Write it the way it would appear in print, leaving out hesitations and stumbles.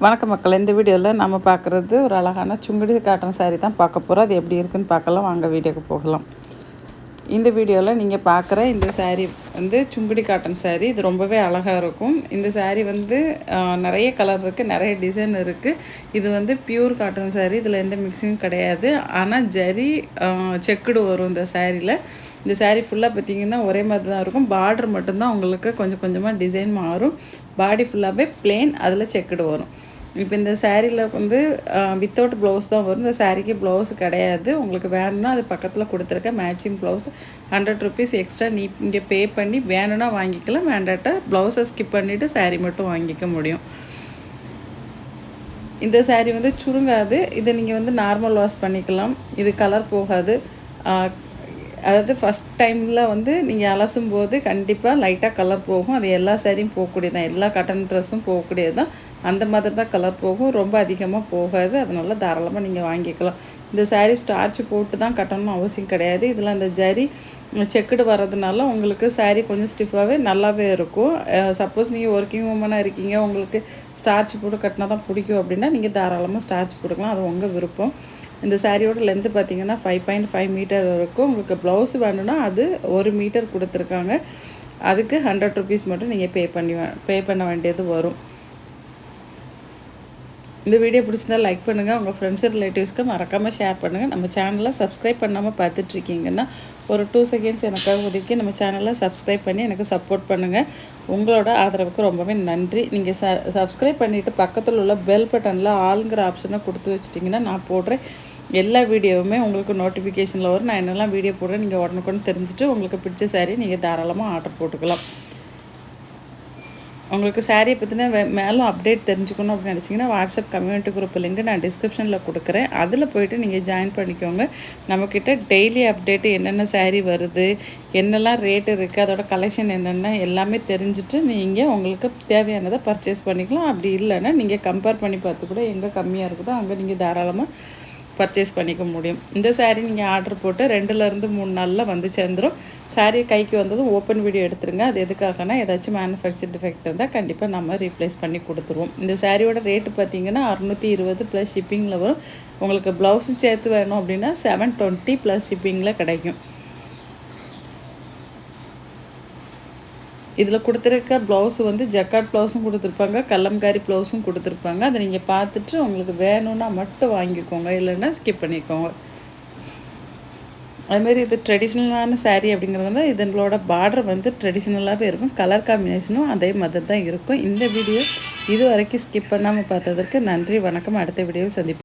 வணக்கம் மக்கள். இந்த வீடியோவில் நம்ம பார்க்குறது ஒரு அழகான சுங்குடி காட்டன் சாரீ தான் பார்க்க போகிறோம். அது எப்படி இருக்குன்னு பார்க்கலாம். வாங்க வீடியோக்கு போகலாம். இந்த வீடியோவில் நீங்கள் பார்க்குற இந்த சாரீ வந்து சுங்குடி காட்டன் சாரீ. இது ரொம்பவே அழகாக இருக்கும். இந்த சாரீ வந்து நிறைய கலர் இருக்குது, நிறைய டிசைன் இருக்குது. இது வந்து பியூர் காட்டன் சாரீ. இதில் எந்த மிக்சிங்கும் கிடையாது. ஆனால் ஜரி செக்குடு வரும் இந்த சாரியில். இந்த சாரீ ஃபுல்லாக பார்த்திங்கன்னா ஒரே மாதிரி தான் இருக்கும். பார்டர் மட்டும்தான் உங்களுக்கு கொஞ்சம் கொஞ்சமாக டிசைன் மாறும். பாடி ஃபுல்லாகவே பிளெயின், அதில் செக்குடு வரும். இப்போ இந்த சாரியில் வந்து வித்தவுட் ப்ளவுஸ் தான் வரும். இந்த சாரீக்கு ப்ளவுஸ் கிடையாது. உங்களுக்கு வேணும்னா அது பக்கத்தில் கொடுத்துருக்க மேட்சிங் ப்ளவுஸ் 100 ருபீஸ் எக்ஸ்ட்ரா இங்கே பே பண்ணி வேணும்னா வாங்கிக்கலாம். வேண்டாட்டா ப்ளவுஸை ஸ்கிப் பண்ணிவிட்டு சாரீ மட்டும் வாங்கிக்க முடியும். இந்த சாரீ வந்து சுருங்காது. இதை நீங்கள் வந்து நார்மல் வாஷ் பண்ணிக்கலாம். இது கலர் போகாது. அதாவது ஃபஸ்ட் டைமில் வந்து நீங்கள் அலசும் போது கண்டிப்பாக லைட்டாக கலர் போகும். அது எல்லா சாரியும் போகக்கூடியது தான், எல்லா காட்டன் ட்ரெஸ்ஸும் போகக்கூடியது தான். அந்த மாதிரி தான் கலர் போகும், ரொம்ப அதிகமாக போகாது. அதனால் தாராளமாக நீங்கள் வாங்கிக்கலாம். இந்த சாரீ ஸ்டார்ச் போட்டு தான் கட்டணும்னு அவசியம் கிடையாது. இதில் அந்த ஜரி செக்குடு வர்றதுனால உங்களுக்கு சாரீ கொஞ்சம் ஸ்டிஃபாகவே நல்லாவே இருக்கும். சப்போஸ் நீங்கள் ஒர்க்கிங் உமனாக இருக்கீங்க, உங்களுக்கு ஸ்டார்ச் போட்டு கட்டினா தான் பிடிக்கும் அப்படின்னா நீங்கள் தாராளமாக ஸ்டார்ச் போட்டுக்கலாம். அது உங்கள் விருப்பம். இந்த சாரியோட லென்த்து பார்த்திங்கன்னா 5.5 மீட்டர் இருக்கும். உங்களுக்கு ப்ளவுஸ் வேணும்னா அது 1 மீட்டர் கொடுத்துருக்காங்க. அதுக்கு 100 ருபீஸ் மட்டும் நீங்கள் பே பண்ண வேண்டியது வரும். இந்த வீடியோ பிடிச்சிருந்தால் லைக் பண்ணுங்கள். உங்கள் ஃப்ரெண்ட்ஸு ரிலேட்டிவ்ஸ்க்கு மறக்காமல் ஷேர் பண்ணுங்கள். நம்ம சேனலை சப்ஸ்கிரைப் பண்ணாமல் பார்த்துட்ருக்கீங்கன்னா ஒரு 2 செகண்ட்ஸ் எனக்காக ஒதுக்கி நம்ம சேனலை சப்ஸ்கிரைப் பண்ணி எனக்கு சப்போர்ட் பண்ணுங்கள். உங்களோட ஆதரவுக்கு ரொம்பவே நன்றி. நீங்கள் சப்ஸ்கிரைப் பண்ணிவிட்டு பக்கத்தில் உள்ள பெல் பட்டனில் ஆளுங்கிற ஆப்ஷனை கொடுத்து வச்சிட்டிங்கன்னா நான் போடுற எல்லா வீடியோவுமே உங்களுக்கு நோட்டிஃபிகேஷனில் வரும். நான் என்னெல்லாம் வீடியோ போடுறேன் நீங்கள் உடனுக்குன்னு தெரிஞ்சுட்டு உங்களுக்கு பிடிச்ச சாரீ நீங்கள் தாராளமாக ஆர்டர் போட்டுக்கலாம். உங்களுக்கு சாரியை பற்றின மேலும் அப்டேட் தெரிஞ்சுக்கணும் அப்படின்னு நினச்சிங்கன்னா வாட்ஸ்அப் கம்யூனிட்டி குரூப் லிங்க் நான் டிஸ்கிரிப்ஷனில் கொடுக்குறேன். அதில் போய்ட்டு நீங்கள் ஜாயின் பண்ணிக்கோங்க. நம்மக்கிட்ட டெய்லி அப்டேட்டு என்னென்ன சாரீ வருது, என்னெல்லாம் ரேட்டு இருக்குது, அதோட கலெக்ஷன் என்னென்ன எல்லாமே தெரிஞ்சுட்டு நீங்கள் உங்களுக்கு தேவையானதை பர்ச்சேஸ் பண்ணிக்கலாம். அப்படி இல்லைன்னா நீங்கள் கம்பேர் பண்ணி பார்த்து கூட எங்கே கம்மியாக இருக்குதோ அங்கே நீங்கள் தாராளமாக பர்ச்சேஸ் பண்ணிக்க முடியும். இந்த சாரீ நீங்கள் ஆர்டர் போட்டு 2லேருந்து 3 நாளில் வந்து சேர்ந்துடும். சாரீ கைக்கு வந்ததும் ஓப்பன் வீடியோ எடுத்துருங்க. அது எதுக்காகனா ஏதாச்சும் மேனுஃபேக்சர் டிஃபெக்ட் இருந்தால் கண்டிப்பாக நம்ம ரீப்ளேஸ் பண்ணி கொடுத்துருவோம். இந்த சாரியோட ரேட்டு பார்த்திங்கன்னா 620 ப்ளஸ் ஷிப்பிங்கில் வரும். உங்களுக்கு ப்ளவுஸும் சேர்த்து வேணும் அப்படின்னா 720 ப்ளஸ் ஷிப்பிங்கில் கிடைக்கும். இதில் கொடுத்துருக்க ப்ளவுஸு வந்து ஜக்காட் ப்ளவுஸும் கொடுத்துருப்பாங்க, கல்லம்காரி ப்ளவுஸும் கொடுத்துருப்பாங்க. அதை நீங்கள் பார்த்துட்டு உங்களுக்கு வேணும்னா மட்டும் வாங்கிக்கோங்க, இல்லைன்னா ஸ்கிப் பண்ணிக்கோங்க. அதுமாரி இது ட்ரெடிஷ்னலான சாரீ அப்படிங்கிறதுனால இதனோட பார்டர் வந்து ட்ரெடிஷ்னலாகவே இருக்கும். கலர் காம்பினேஷனும் அதே மாதிரி தான் இருக்கும். இந்த வீடியோ இது வரைக்கும் ஸ்கிப் பண்ணாமல் பார்த்ததற்கு நன்றி, வணக்கம். அடுத்த வீடியோவை சந்திப்போம்.